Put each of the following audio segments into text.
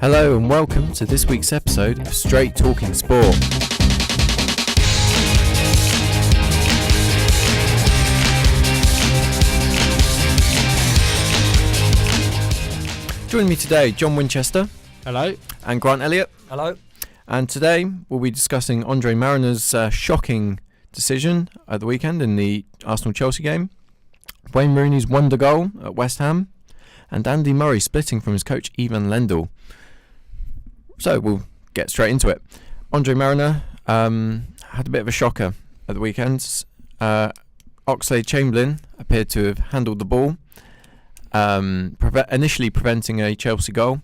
Hello and welcome to this week's episode of Straight Talking Sport. Joining me today, John Winchester. Hello. And Grant Elliott. Hello. And today we'll be discussing Andre Mariner's shocking decision at the weekend in the Arsenal-Chelsea game, Wayne Rooney's wonder goal at West Ham, and Andy Murray splitting from his coach Ivan Lendl. So we'll get straight into it. Andre Mariner had a bit of a shocker at the weekend. Oxlade-Chamberlain appeared to have handled the ball, initially preventing a Chelsea goal.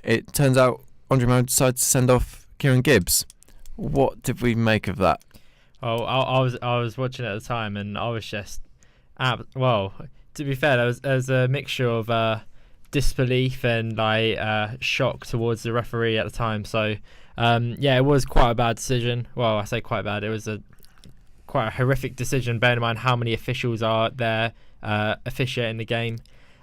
It turns out Andre Mariner decided to send off Kieran Gibbs. What did we make of that? Oh, I was watching it at the time, and I was just, to be fair, there was a mixture of disbelief and shock towards the referee at the time. So it was quite a bad decision. Well, I say quite bad. It was quite a horrific decision, bearing in mind how many officials are there officiating the game.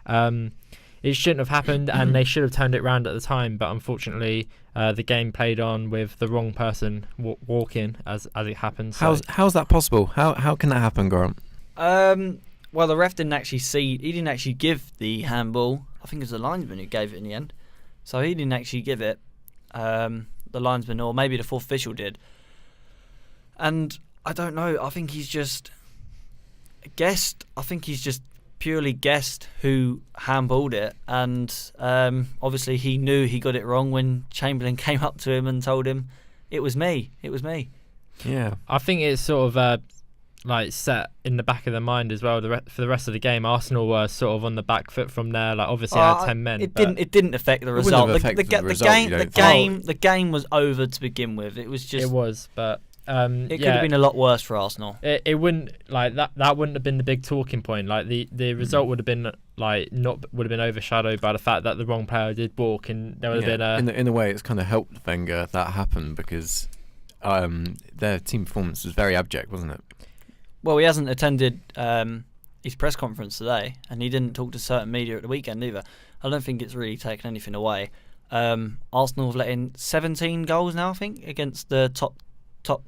It shouldn't have happened, and they should have turned it round at the time. But unfortunately, the game played on with the wrong person walking as it happened. So. How's that possible? How can that happen, Grant? Well, the ref didn't actually see. He didn't actually give the handball. I think it was the linesman who gave it in the end. So he didn't actually give it. The linesman, or maybe the fourth official did. And I don't know. I think he's just guessed. I think he's just purely guessed who handballed it, and obviously he knew he got it wrong when Chamberlain came up to him and told him it was me. Yeah, I think it's sort of set in the back of their mind as well. For the rest of the game, Arsenal were sort of on the back foot from there. Obviously, had 10 men. It didn't affect the result. The game was over to begin with. It was just. It was, but. It could have been a lot worse for Arsenal. It wouldn't that wouldn't have been the big talking point. The result would have been overshadowed by the fact that the wrong player did walk, and there would have been in a way it's kind of helped Wenger that happened because their team performance was very abject, wasn't it? Well, he hasn't attended his press conference today, and he didn't talk to certain media at the weekend either. I don't think it's really taken anything away. Arsenal have let in 17 goals now, I think, against the top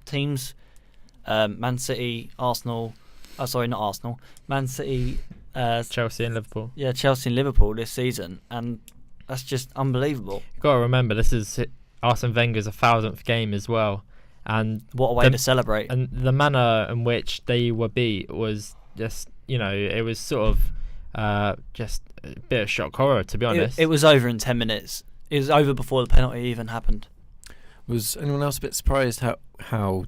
teams, Man City, Arsenal. Not Arsenal. Man City, Chelsea and Liverpool. Yeah, Chelsea and Liverpool this season, and that's just unbelievable. You've got to remember, this is Arsene Wenger's 1,000th game as well, and what a way to celebrate! And the manner in which they were beat was just, it was sort of just a bit of shock horror, to be honest. It was over in 10 minutes. It was over before the penalty even happened. Was anyone else a bit surprised how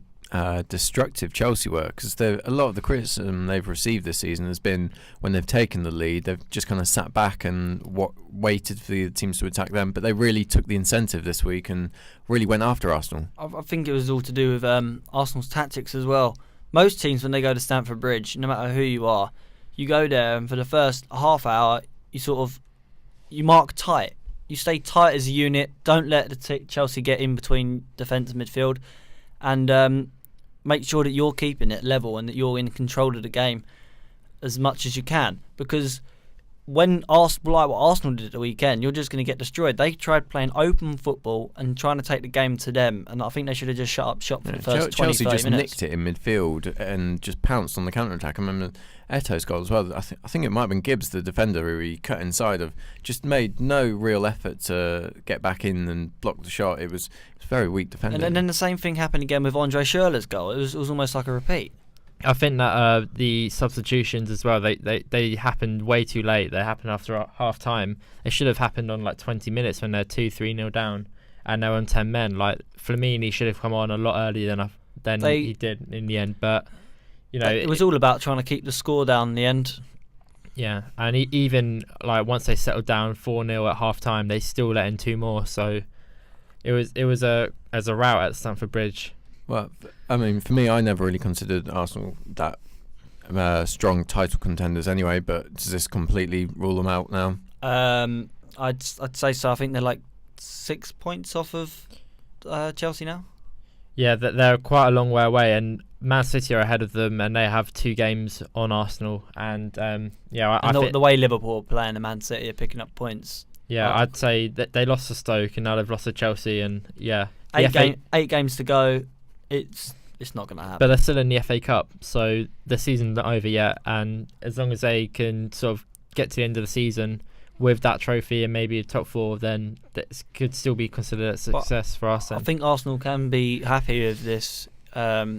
destructive Chelsea were? Because a lot of the criticism they've received this season has been when they've taken the lead, they've just kind of sat back and waited for the teams to attack them. But they really took the incentive this week and really went after Arsenal. I think it was all to do with Arsenal's tactics as well. Most teams, when they go to Stamford Bridge, no matter who you are, you go there and for the first half hour, you mark tight. You stay tight as a unit. Don't let the Chelsea get in between defence and midfield, and make sure that you're keeping it level and that you're in control of the game as much as you can. Because when what Arsenal did at the weekend, you're just going to get destroyed. They tried playing open football and trying to take the game to them, and I think they should have just shut up shop for the first 20-30 minutes. Chelsea just nicked it in midfield and just pounced on the counter-attack. I remember Eto's goal as well. I think it might have been Gibbs, the defender, who he cut inside of. Just made no real effort to get back in and block the shot. It was very weak defending. And then the same thing happened again with Andre Schürrle's goal. It was almost like a repeat. I think that the substitutions as well, they happened way too late. They happened after half time. They should have happened on 20 minutes when they're 2-3-0 down and they're on 10 men. Flamini should have come on a lot earlier than he did in the end. But it was all about trying to keep the score down in the end. Yeah, and even once they settled down 4-0 at half time, they still let in 2 more. So it was a rout at Stamford Bridge. Well, I mean, for me, I never really considered Arsenal that strong title contenders anyway, but does this completely rule them out now? I'd say so. I think they're 6 points off of Chelsea now. Yeah, they're quite a long way away, and Man City are ahead of them, and they have 2 games on Arsenal. And the way Liverpool are playing and Man City are picking up points. Yeah, I'd say that they lost to Stoke and now they've lost to Chelsea, and the 8 games to go. It's not going to happen. But they're still in the FA Cup, so the season's not over yet. And as long as they can sort of get to the end of the season with that trophy and maybe a top 4, then that could still be considered a success for us. I think Arsenal can be happy with this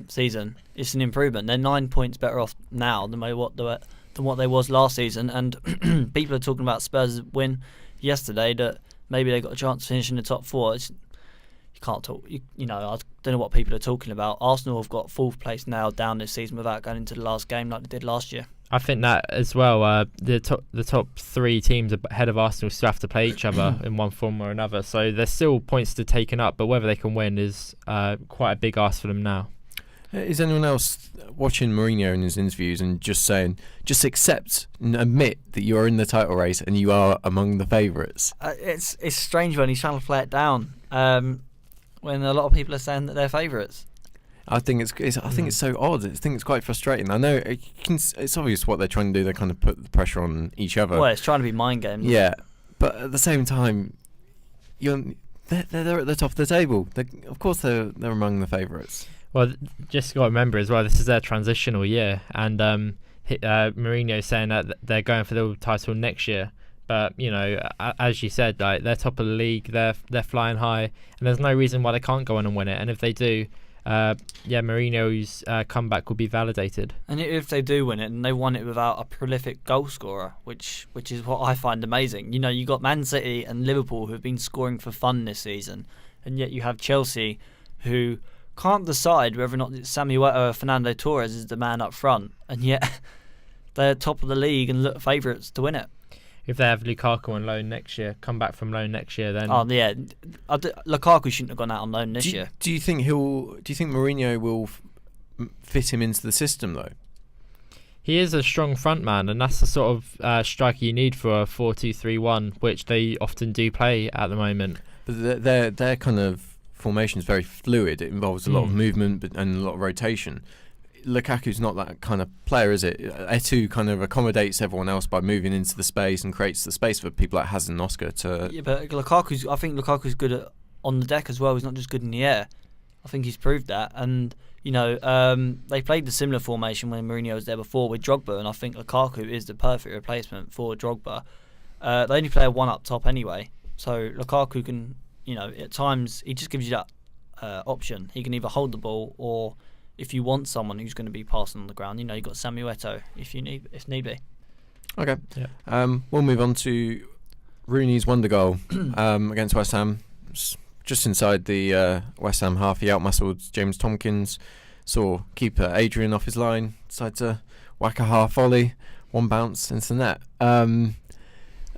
season. It's an improvement. They're 9 points better off now than what they was last season. And people are talking about Spurs' win yesterday, that maybe they got a chance to finish in the top 4. You can't talk. I don't know what people are talking about. Arsenal have got 4th place now down this season without going into the last game like they did last year. I think that as well. The top 3 teams ahead of Arsenal still have to play each other in one form or another. So there's still points to taken up, but whether they can win is quite a big ask for them now. Is anyone else watching Mourinho in his interviews and just saying, just accept and admit that you are in the title race and you are among the favourites? It's strange when he's trying to play it down. When a lot of people are saying that they're favourites. I think it's so odd. I think it's quite frustrating. I know it's obvious what they're trying to do. They kind of put the pressure on each other. Well, it's trying to be mind games. Yeah, but at the same time, they're at the top of the table. Of course, they're among the favourites. Well, just got to remember as well, this is their transitional year, and Mourinho saying that they're going for the title next year. But as you said, like, they're top of the league, they're flying high, and there's no reason why they can't go on and win it. And if they do, Mourinho's comeback will be validated. And if they do win it, and they won it without a prolific goal scorer, which is what I find amazing. You got Man City and Liverpool who have been scoring for fun this season, and yet you have Chelsea who can't decide whether or not Samuel or Fernando Torres is the man up front, and yet they're top of the league and look favourites to win it. If they have Lukaku on loan next year, come back from loan next year, then Lukaku shouldn't have gone out on loan this year. Do you think Mourinho will fit him into the system though? He is a strong front man, and that's the sort of striker you need for a 4-2-3-1, which they often do play at the moment. But their kind of formation is very fluid. It involves a lot of movement and a lot of rotation. Lukaku's not that kind of player, is it? Eto'o kind of accommodates everyone else by moving into the space and creates the space for people like Hazard and Oscar to... Yeah, but I think Lukaku's good on the deck as well. He's not just good in the air. I think he's proved that. And, they played the similar formation when Mourinho was there before with Drogba, and I think Lukaku is the perfect replacement for Drogba. They only play a one up top anyway. So Lukaku can, at times, he just gives you that option. He can either hold the ball or... if you want someone who's going to be passing on the ground, you've got Samuel Eto'o if need be. Okay. Yeah. We'll move on to Rooney's wonder goal against West Ham. Just inside the West Ham half, he outmuscled James Tompkins. Saw keeper Adrian off his line, decided to whack a half volley, one bounce into the net.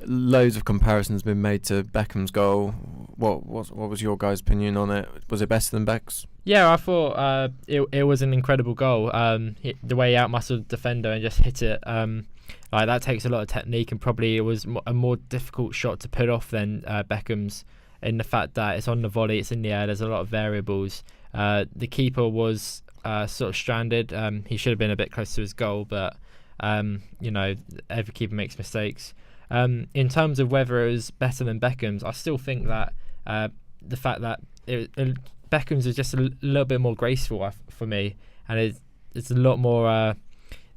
Loads of comparisons been made to Beckham's goal. What was your guys' opinion on it? Was it better than Beck's? Yeah, I thought it was an incredible goal. The way he outmuscled the defender and just hit it, that takes a lot of technique, and probably it was a more difficult shot to put off than Beckham's, in the fact that it's on the volley, it's in the air, there's a lot of variables. The keeper was sort of stranded. He should have been a bit closer to his goal, but every keeper makes mistakes. In terms of whether it was better than Beckham's, I still think that the fact that Beckham's is just a little bit more graceful for me, and it's a lot more.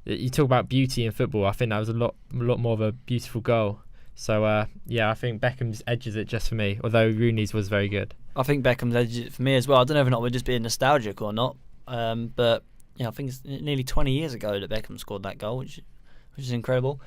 You talk about beauty in football. I think that was a lot more of a beautiful goal. So I think Beckham's edges it just for me. Although Rooney's was very good. I think Beckham's edges it for me as well. I don't know if we're just being nostalgic or not, but I think it's nearly 20 years ago that Beckham scored that goal, which is incredible.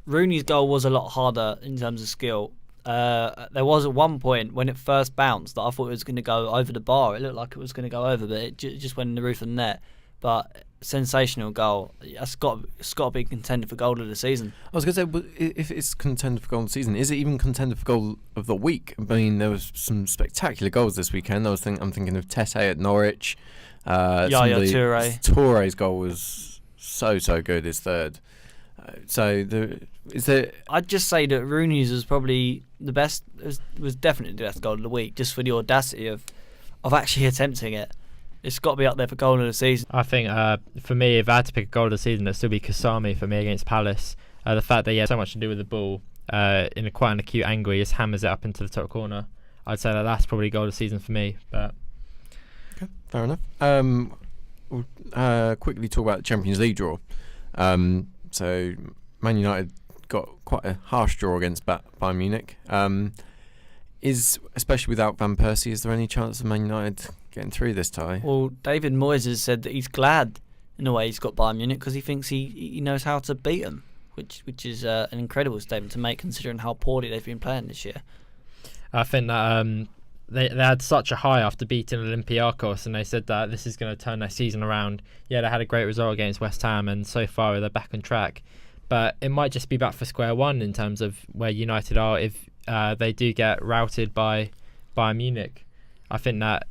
Rooney's goal was a lot harder in terms of skill. There was at one point when it first bounced that I thought it was going to go over the bar. It looked like it was going to go over, but it just went in the roof of the net. But sensational goal. It's got to be contender for goal of the season. I was going to say, if it's contender for goal of the season, is it even contender for goal of the week? I mean, there was some spectacular goals this weekend. I'm thinking of Tete at Norwich. Yaya Toure. Toure's goal was so good. His third. I'd just say that Rooney's was probably the best. Was definitely the best goal of the week, just for the audacity of actually attempting it. It's got to be up there for goal of the season. I think for me, if I had to pick a goal of the season, it'd still be Kasami for me against Palace. The fact that he had so much to do with the ball, in quite an acute angle. He just hammers it up into the top corner. I'd say that's probably goal of the season for me. But okay, fair enough. We'll quickly talk about the Champions League draw. So Man United got quite a harsh draw against Bayern Munich. Especially without Van Persie, is there any chance of Man United getting through this tie? Well, David Moyes has said that he's glad in a way he's got Bayern Munich because he thinks he knows how to beat them, which is an incredible statement to make considering how poorly they've been playing this year. I think that they had such a high after beating Olympiacos, and they said that this is going to turn their season around. Yeah, they had a great result against West Ham, and so far they're back on track. But it might just be back for square one in terms of where United are if they do get routed by Bayern Munich. I think that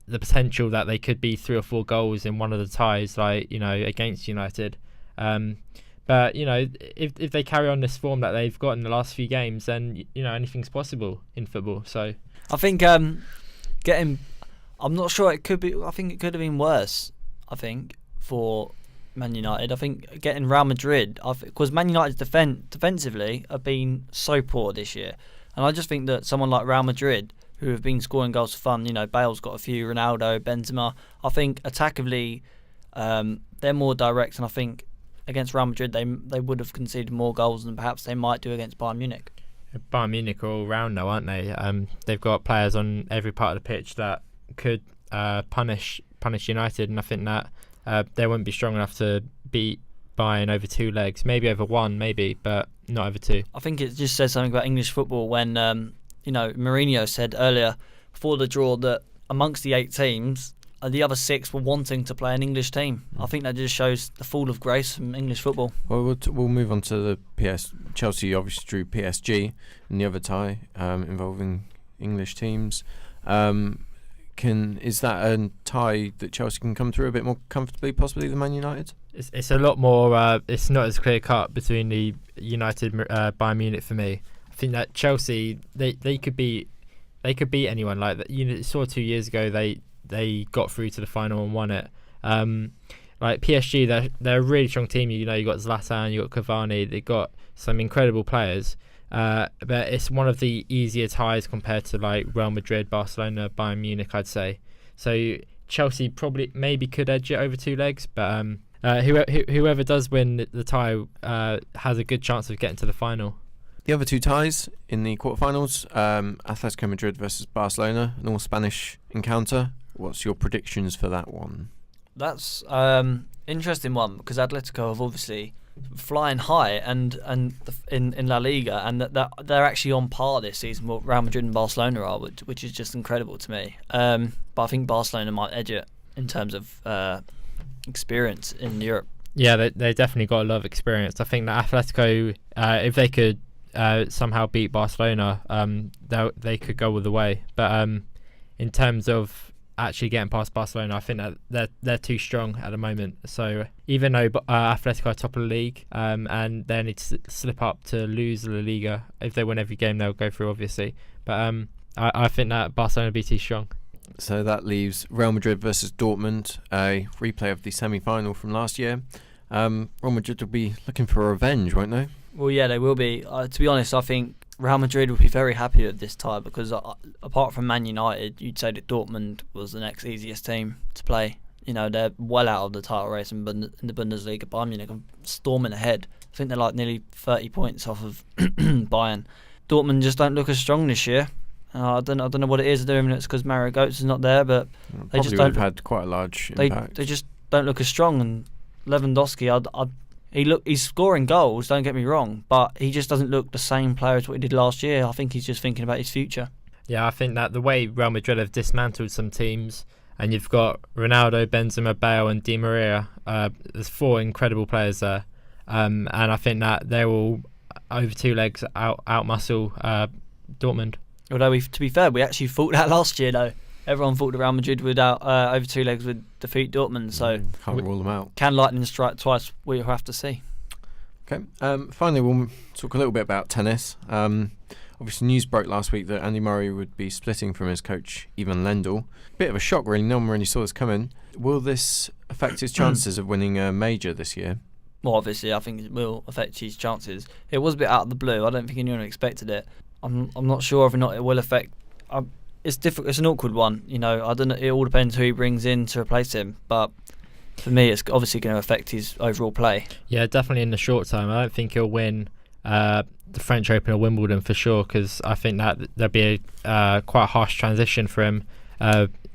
the potential that they could be 3 or 4 goals in one of the ties, against United. But if they carry on this form that they've got in the last few games, then anything's possible in football. So I think I'm not sure it could be. I think it could have been worse. I think for Man United, I think getting Real Madrid, because Man United's defensively have been so poor this year, and I just think that someone like Real Madrid, who have been scoring goals for fun, Bale's got a few, Ronaldo, Benzema. I think attackively, they're more direct, and I think against Real Madrid they would have conceded more goals than perhaps they might do against Bayern Munich. Bayern Munich are all round though, aren't they? They've got players on every part of the pitch that could punish United, and I think that they wouldn't be strong enough to beat Bayern over 2 legs, maybe over 1, but not over 2. I think it just says something about English football when Mourinho said earlier before the draw that amongst the 8 teams, the other 6 were wanting to play an English team. I think that just shows the fall of grace from English football. Well, we'll move on to the Chelsea obviously drew PSG in the other tie involving English teams. Is that a tie that Chelsea can come through a bit more comfortably, possibly, than Man United? It's a lot more. It's not as clear cut between the United Bayern Munich for me. I think that Chelsea they could beat anyone. Like that, saw 2 years ago they got through to the final and won it. Like PSG, they're a really strong team. You got Zlatan, you got Cavani. They've got some incredible players. But it's one of the easier ties compared to like Real Madrid, Barcelona, Bayern Munich, I'd say. So Chelsea maybe could edge it over 2 legs, but whoever does win the tie has a good chance of getting to the final. The other 2 ties in the quarterfinals, Atletico Madrid versus Barcelona, an all-Spanish encounter. What's your predictions for that one? That's interesting one because Atletico have obviously flying high and in La Liga, and that they're actually on par this season with Real Madrid and Barcelona are, which is just incredible to me. But I think Barcelona might edge it in terms of experience in Europe. Yeah, they definitely got a lot of experience. I think that Atletico, if they could somehow beat Barcelona, they could go all the way. But in terms of actually getting past Barcelona, I think that they're too strong at the moment. So even though Atletico are top of the league, and they need to slip up to lose La Liga, if they win every game they'll go through obviously. But I think that Barcelona will be too strong. So that leaves Real Madrid versus Dortmund, a replay of the semi-final from last year. Real Madrid will be looking for revenge, won't they? Well, yeah, they will be. To be honest, I think Real Madrid will be very happy with this tie because apart from Man United, you'd say that Dortmund was the next easiest team to play. They're well out of the title race in the Bundesliga. Bayern Munich are storming ahead. I think they're like nearly 30 points off of Bayern. Dortmund just don't look as strong this year. I don't know what it is. I don't know if it's because Mario Götze is not there, but they just don't. Have had quite a large impact. They just don't look as strong. And Lewandowski, he's scoring goals. Don't get me wrong, but he just doesn't look the same player as what he did last year. I think he's just thinking about his future. Yeah, I think that the way Real Madrid have dismantled some teams, and you've got Ronaldo, Benzema, Bale, and Di Maria. There's 4 incredible players there, and I think that they will over 2 legs outmuscle Dortmund. Although, to be fair, we actually thought that last year, though. Everyone thought that Real Madrid would over 2 legs would defeat Dortmund, so can't rule them out. Can lightning strike twice? We'll have to see. Okay. Finally, we'll talk a little bit about tennis. Obviously, news broke last week that Andy Murray would be splitting from his coach Ivan Lendl. Bit of a shock, really. No one really saw this coming. Will this affect his chances of winning a major this year? Well, obviously, I think it will affect his chances. It was a bit out of the blue. I don't think anyone expected it. I'm not sure if or not it will affect. It's difficult. It's an awkward one. I don't know. It all depends who he brings in to replace him. But for me, it's obviously going to affect his overall play. Yeah, definitely in the short term. I don't think he'll win the French Open or Wimbledon for sure, because I think that there'll be a quite a harsh transition for him,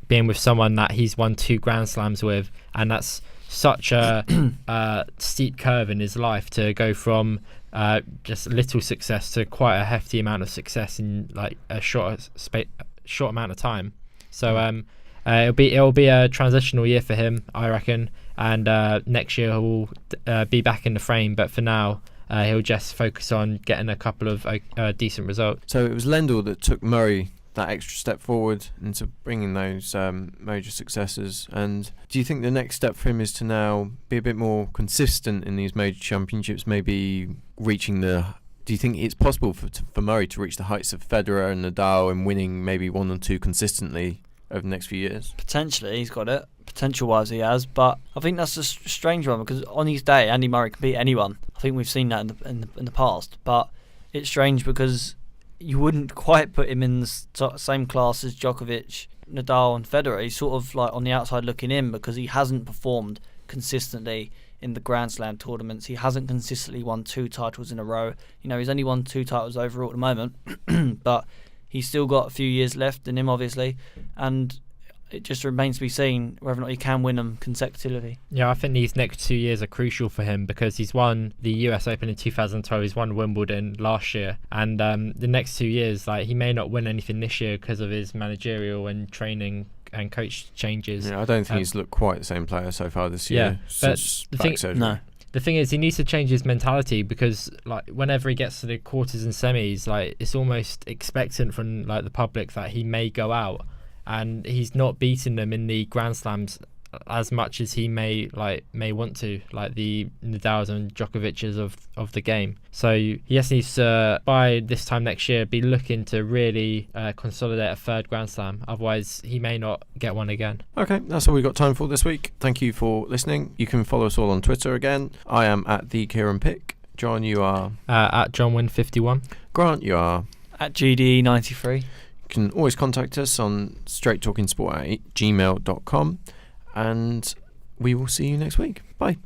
being with someone that he's won 2 Grand Slams with, and that's such a steep curve in his life to go from just little success to quite a hefty amount of success in like a short amount of time. So it'll be a transitional year for him, I reckon, and next year he'll be back in the frame, but for now he'll just focus on getting a couple of decent results. So it was Lendl that took Murray that extra step forward into bringing those major successes. And do you think the next step for him is to now be a bit more consistent in these major championships, maybe reaching the... Do you think it's possible for Murray to reach the heights of Federer and Nadal and winning maybe 1 or 2 consistently over the next few years? Potentially, he's got it. Potential-wise, he has. But I think that's a strange one, because on his day, Andy Murray can beat anyone. I think we've seen that in the past. But it's strange because you wouldn't quite put him in the same class as Djokovic, Nadal and Federer. He's sort of like on the outside looking in, because he hasn't performed consistently in the Grand Slam tournaments. He hasn't consistently won 2 titles in a row. He's only won 2 titles overall at the moment, but he's still got a few years left in him, obviously, and it just remains to be seen whether or not he can win them consecutively. Yeah, I think these next 2 years are crucial for him, because he's won the US Open in 2012, he's won Wimbledon last year, and the next 2 years, like, he may not win anything this year because of his managerial and training and coach changes. Yeah, I don't think he's looked quite the same player so far this year. Since back surgery. No. The thing is, he needs to change his mentality, because like whenever he gets to the quarters and semis, like it's almost expectant from like the public that he may go out, and he's not beating them in the Grand Slams as much as he may want to, like the Nadals and Djokovic's of the game. So he just needs to, by this time next year, be looking to really consolidate a 3rd Grand Slam. Otherwise, he may not get one again. Okay, that's all we've got time for this week. Thank you for listening. You can follow us all on Twitter again. I am at the Kieran Pick. John, you are at JohnWin51. Grant, you are at GD93. You can always contact us on straighttalkingsport@gmail.com. And we will see you next week. Bye.